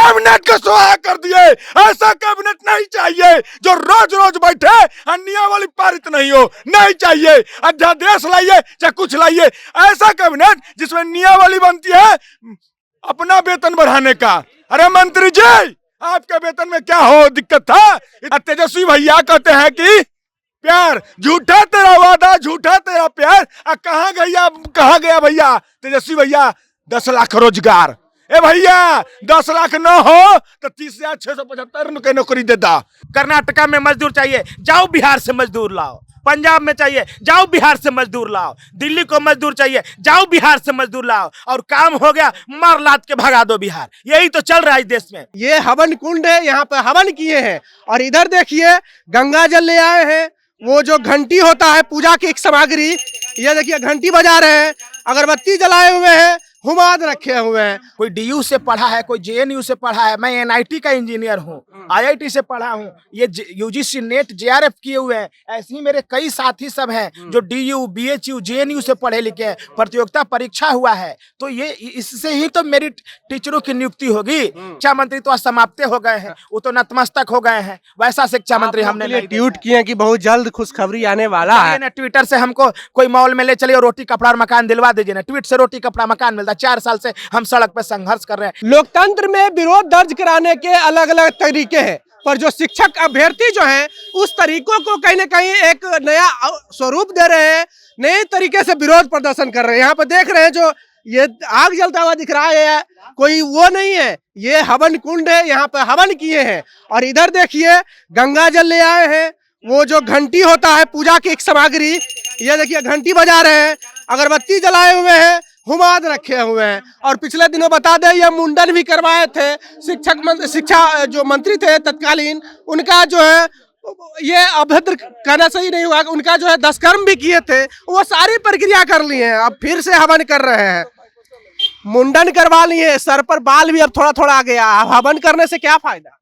Cabinet को सुहा कर दिए। ऐसा कैबिनेट नहीं चाहिए जो रोज रोज बैठे और नियमावली पारित नहीं हो, नहीं चाहिए। अध्यादेश लाइए चाहे कुछ लाइए, ऐसा कैबिनेट जिसमें नियमावली बनती है अपना वेतन बढ़ाने का। अरे मंत्री जी, आपके वेतन में क्या हो दिक्कत था? तेजस्वी भैया कहते हैं कि प्यार झूठा तेरा वादा, झूठा तेरा प्यार। कहाँ गया भैया तेजस्वी भैया 10 लाख रोजगार? ए भैया 10 लाख न हो तो 30,675 की नौकरी देता। कर्नाटका में मजदूर चाहिए, जाओ बिहार से मजदूर लाओ। पंजाब में चाहिए, जाओ बिहार से मजदूर लाओ। दिल्ली को मजदूर चाहिए, जाओ बिहार से मजदूर लाओ। और काम हो गया, मार लाद के भगा दो बिहार। यही तो चल रहा है इस देश में। ये हवन कुंड है, यहाँ पे हवन किए हैं। और इधर देखिए गंगा जल ले आए हैं। वो जो घंटी होता है पूजा की एक सामग्री, ये देखिए घंटी बजा रहे हैं, अगरबत्ती जलाए हुए हैं, हुमाद रखे हुए हैं। कोई डीयू से पढ़ा है, कोई जेएनयू से पढ़ा है। मैं एनआईटी का इंजीनियर हूँ, आईआईटी से पढ़ा हूँ। ये यूजीसी नेट जेआरएफ किए हुए हैं। ऐसे ही मेरे कई साथी सब हैं जो डीयू बीएचयू जेएनयू से पढ़े लिखे हैं। प्रतियोगिता परीक्षा हुआ है, तो ये इससे ही तो मेरिट टीचरों की नियुक्ति होगी। शिक्षा मंत्री तो समाप्त हो गए हैं, वो तो नतमस्तक हो गए हैं। वैसा शिक्षा मंत्री हमने ट्वीट किए कि बहुत जल्द खुशखबरी आने वाला है। ट्विटर से हमको कोई मॉल में ले चलिए और रोटी कपड़ा और मकान दिलवा दीजिए ना। ट्वीट से रोटी कपड़ा मकान मिलता है। 4 साल से हम सड़क पे संघर्ष कर रहे हैं। लोकतंत्र में विरोध दर्ज कराने के अलग अलग तरीके हैं, पर जो शिक्षक अभ्यर्थी जो हैं उस तरीकों को कहीं ना कहीं एक नया स्वरूप दे रहे हैं, नए तरीके से विरोध प्रदर्शन कर रहे हैं। यहाँ पे देख रहे हैं जो ये आग जलता हुआ दिख रहा है, कोई वो नहीं है, ये हवन कुंड है। यहाँ पे हवन किए हैं। और इधर देखिए गंगा जल ले आए हैं। वो जो घंटी होता है पूजा की एक सामग्री, ये देखिए घंटी बजा रहे हैं, अगरबत्ती जलाए हुए हैं, हुमाद रखे हुए हैं। और पिछले दिनों बता दें ये मुंडन भी करवाए थे। शिक्षा जो मंत्री थे तत्कालीन, उनका जो है ये अभद्र कहना सही नहीं हुआ, उनका जो है दुष्कर्म भी किए थे। वो सारी प्रक्रिया कर ली है, अब फिर से हवन कर रहे हैं। मुंडन करवा लिए, सर पर बाल भी अब थोड़ा थोड़ा आ गया। हवन करने से क्या फायदा?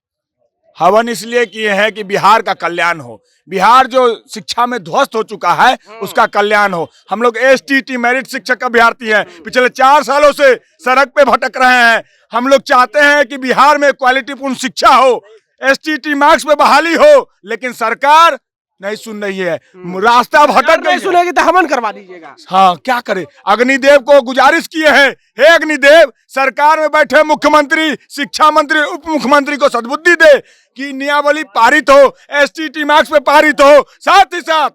हवन इसलिए किए हैं कि बिहार का कल्याण हो। बिहार जो शिक्षा में ध्वस्त हो चुका है उसका कल्याण हो। हम लोग एसटीटी मेरिट शिक्षक अभ्यर्थी हैं, पिछले 4 सालों से सड़क पे भटक रहे हैं। हम लोग चाहते हैं कि बिहार में क्वालिटीपूर्ण शिक्षा हो, एसटीटी मार्क्स पे बहाली हो, लेकिन सरकार नहीं सुन रही है। रास्ता भटक गई। सुनेगी तो हवन करवा दीजिएगा। हाँ, क्या करे? अग्निदेव को गुजारिश किए हैं, हे अग्निदेव, सरकार में बैठे मुख्यमंत्री, शिक्षा मंत्री, उप मुख्यमंत्री को सद्बुद्धि दे कि नियमावली पारित हो, एसटीटी मार्क्स पे पारित हो। साथ ही साथ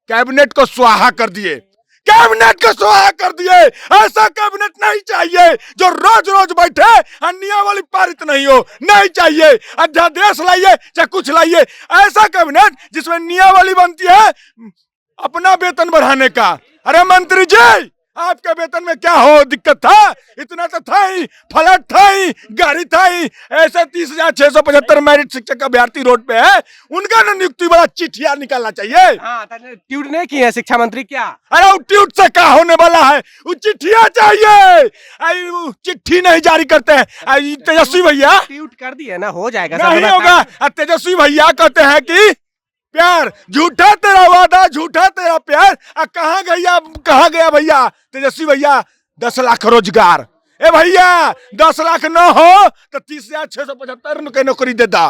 कैबिनेट को स्वाहा कर दिए। कैबिनेट को स्वाहा कर दिए। ऐसा कैबिनेट नहीं चाहिए जो रोज रोज बैठे और नियमावली पारित नहीं हो, नहीं चाहिए। अध्यादेश लाइए चाहे कुछ लाइए, ऐसा कैबिनेट जिसमें नियमावली बनती है अपना वेतन बढ़ाने का। अरे मंत्री जी, आपके वेतन में क्या हो दिक्कत था? इतना तो था ही, फ्लैट था ही, गाड़ी था ही। ऐसे 30,675 मेरिट शिक्षक अभ्यर्थी रोड पे है, उनका ना नियुक्ति वाला चिट्ठिया निकालना चाहिए। हाँ, ट्वीट नहीं किए शिक्षा मंत्री क्या? अरे वो ट्वीट से क्या होने वाला है, वो चिट्ठिया चाहिए। चिट्ठी नहीं जारी करते हैं तेजस्वी भैया। ट्वीट कर दिए ना, हो जाएगा। नहीं होगा। तेजस्वी भैया कहते हैं कि प्यार झूठा तेरा वादा, झूठा तेरा प्यार। कहाँ गया भैया तेजस्वी भैया 10 लाख रोजगार? ए भैया 10 लाख न हो तो 30,675 की नौकरी देता।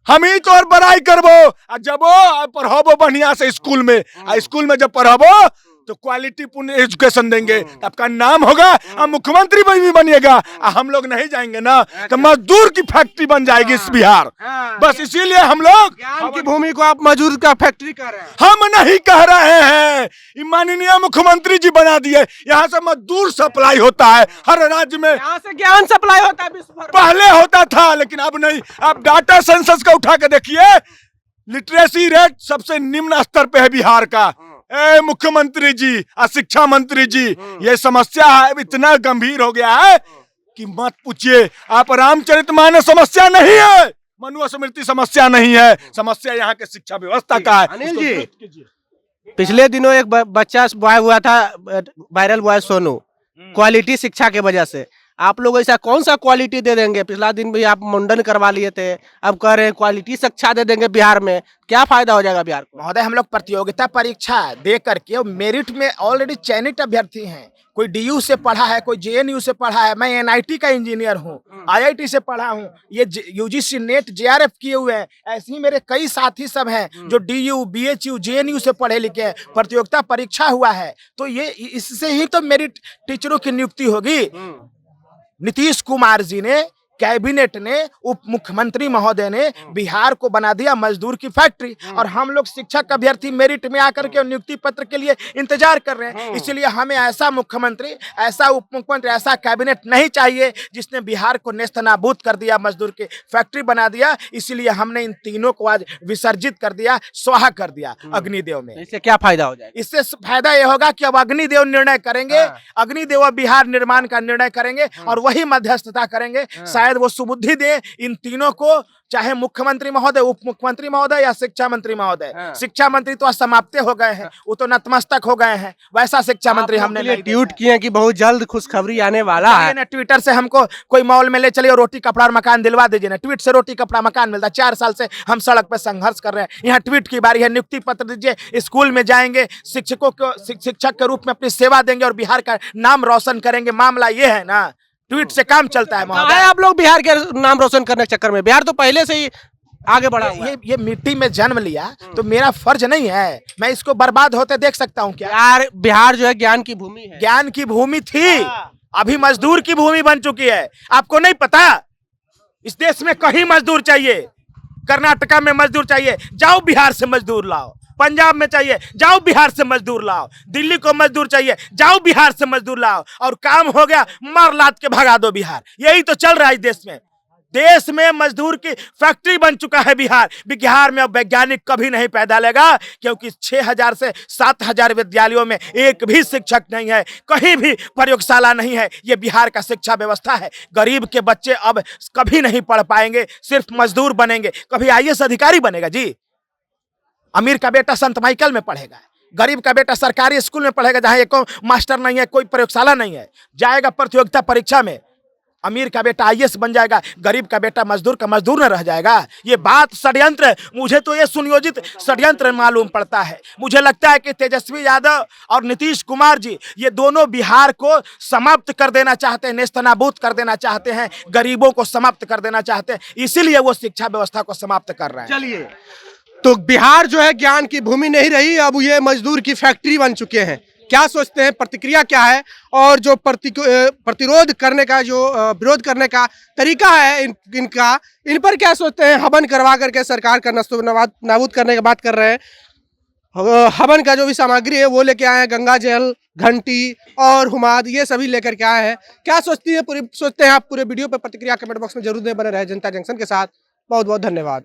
हम ही तो और बड़ाई करबो जब पढ़ाबो बढ़िया से स्कूल में। स्कूल में जब पढ़ाबो तो क्वालिटी पूर्ण एजुकेशन देंगे, आपका नाम होगा और मुख्यमंत्री भी बनिएगा। हम लोग नहीं जाएंगे ना तो मजदूर की फैक्ट्री बन जाएगी इस बिहार। बस इसीलिए हम लोग ज्ञान की भूमि को आप मजदूर का फैक्ट्री कर रहे हैं। हम नहीं कह रहे हैं, माननीय मुख्यमंत्री जी बना दिए। यहाँ से मजदूर सप्लाई होता है हर राज्य में। यहाँ से ज्ञान सप्लाई होता है विश्व भर में। पहले होता था लेकिन अब नहीं। आप डाटा सेंसस का उठा के देखिए, लिटरेसी रेट सबसे निम्न स्तर पे है बिहार का। ए मुख्यमंत्री जी और शिक्षा मंत्री जी, ये समस्या है इतना गंभीर हो गया है कि मत पूछिए। आप रामचरितमानस समस्या नहीं है, मनुस्मृति समस्या नहीं है, समस्या यहाँ के शिक्षा व्यवस्था का है। अनिल जी, पिछले दिनों एक बच्चा बॉय हुआ था, वायरल हुआ है सोनू, क्वालिटी शिक्षा के वजह से। आप लोग ऐसा कौन सा क्वालिटी दे देंगे? पिछला दिन भी आप मुंडन करवा लिए थे, अब कह रहे हैं क्वालिटी शिक्षा दे देंगे बिहार में, क्या फायदा हो जाएगा बिहार को? महोदय, हम लोग प्रतियोगिता परीक्षा दे करके मेरिट में ऑलरेडी चयनित अभ्यर्थी हैं। कोई डीयू से पढ़ा है, कोई जेएनयू से पढ़ा है, मैं एनआईटी का इंजीनियर हूँ, आईआईटी से पढ़ा हूँ, ये यूजीसी नेट जेआरएफ किए हुए हैं। ऐसे ही मेरे कई साथी सब हैं जो डीयू बीएचयू जेएनयू से पढ़े लिखे हैं। प्रतियोगिता परीक्षा हुआ है तो ये इससे ही तो मेरिट टीचरों की नियुक्ति होगी। नीतीश कुमार जी ने, कैबिनेट ने, उप मुख्यमंत्री महोदय ने बिहार को बना दिया मजदूर की फैक्ट्री, और हम लोग शिक्षक अभ्यर्थी मेरिट में आकर के नियुक्ति पत्र के लिए इंतजार कर रहे हैं। इसलिए हमें ऐसा मुख्यमंत्री, ऐसा उप मुख्यमंत्री, ऐसा कैबिनेट नहीं चाहिए जिसने बिहार को नेस्तनाबूद कर दिया, मजदूर की फैक्ट्री बना दिया। इसलिए हमने इन तीनों को आज विसर्जित कर दिया, स्वाहा कर दिया अग्निदेव में। इससे क्या फायदा हो जाएगा? इससे फायदा यह होगा कि अब अग्निदेव निर्णय करेंगे, अग्निदेव बिहार निर्माण का निर्णय करेंगे और वही मध्यस्थता करेंगे। शायद वो सुबुद्धि दे इन तीनों को, चाहे मुख्यमंत्री महोदय, उप मुख्यमंत्री महोदय या शिक्षा मंत्री महोदय। शिक्षा मंत्री तो समाप्त हो गए हैं, वो तो नतमस्तक हो गए हैं, वैसा शिक्षा मंत्री हमने नहीं ट्वीट किए कि बहुत जल्द खुशखबरी आने वाला है। ना ट्विटर से हमको कोई मॉल में ले चलिए, रोटी कपड़ा और मकान दिलवा दीजिए ना। ट्वीट से रोटी कपड़ा मकान मिलता है। 4 साल से हम सड़क पर संघर्ष कर रहे हैं, यहाँ ट्वीट की बारी है। नियुक्ति पत्र दीजिए, स्कूल में जाएंगे, शिक्षकों को शिक्षक के रूप में अपनी सेवा देंगे और बिहार का नाम रोशन करेंगे। मामला ये है ना, ट्वीट से काम चलता है महोदय। आप लोग बिहार के नाम रोशन करने के चक्कर में, बिहार तो पहले से ही आगे बढ़ा हुआ है। ये मिट्टी में जन्म लिया तो मेरा फर्ज नहीं है मैं इसको बर्बाद होते देख सकता हूँ क्या? बिहार जो है ज्ञान की भूमि है। ज्ञान की भूमि थी, अभी मजदूर की भूमि बन चुकी है। आपको नहीं पता? इस देश में कहीं मजदूर चाहिए, कर्नाटका में मजदूर चाहिए, जाओ बिहार से मजदूर लाओ। पंजाब में चाहिए, जाओ बिहार से मजदूर लाओ। दिल्ली को मजदूर चाहिए, जाओ बिहार से मजदूर लाओ। और काम हो गया, मार लाद के भगा दो बिहार। यही तो चल रहा है इस देश में। देश में मजदूर की फैक्ट्री बन चुका है बिहार। बिहार में अब वैज्ञानिक कभी नहीं पैदा लेगा, क्योंकि 6000 से 7000 विद्यालयों में एक भी शिक्षक नहीं है, कहीं भी प्रयोगशाला नहीं है। ये बिहार का शिक्षा व्यवस्था है। गरीब के बच्चे अब कभी नहीं पढ़ पाएंगे, सिर्फ मजदूर बनेंगे। कभी आईएएस अधिकारी बनेगा जी? अमीर का बेटा संत माइकल में पढ़ेगा, गरीब का बेटा सरकारी स्कूल में पढ़ेगा जहां एक मास्टर नहीं है, कोई प्रयोगशाला नहीं है। जाएगा प्रतियोगिता परीक्षा में, अमीर का बेटा आईएएस बन जाएगा, गरीब का बेटा मजदूर का मजदूर न रह जाएगा। ये बात षड्यंत्र है। मुझे तो ये सुनियोजित षड्यंत्र मालूम पड़ता है। मुझे लगता है कि तेजस्वी यादव और नीतीश कुमार जी ये दोनों बिहार को समाप्त कर देना चाहते हैं, नेस्तनाबूद कर देना चाहते हैं, गरीबों को समाप्त कर देना चाहते हैं। इसीलिए वो शिक्षा व्यवस्था को समाप्त कर रहे हैं। चलिए, तो बिहार जो है ज्ञान की भूमि नहीं रही, अब ये मजदूर की फैक्ट्री बन चुके हैं। क्या सोचते हैं, प्रतिक्रिया क्या है? और जो प्रतिरोध करने का, जो विरोध करने का तरीका है इनका, इन पर क्या सोचते हैं? हवन करवा करके सरकार का नाबूद करने की बात कर रहे हैं। हवन का जो भी सामग्री है वो लेके आए हैं, गंगा जल, घंटी और हुमाद, ये सभी लेकर के आए हैं। क्या सोचते हैं आप? पूरे वीडियो पर प्रतिक्रिया कमेंट बॉक्स में जरूर दें। बने रहे जनता जंक्शन के साथ। बहुत बहुत धन्यवाद।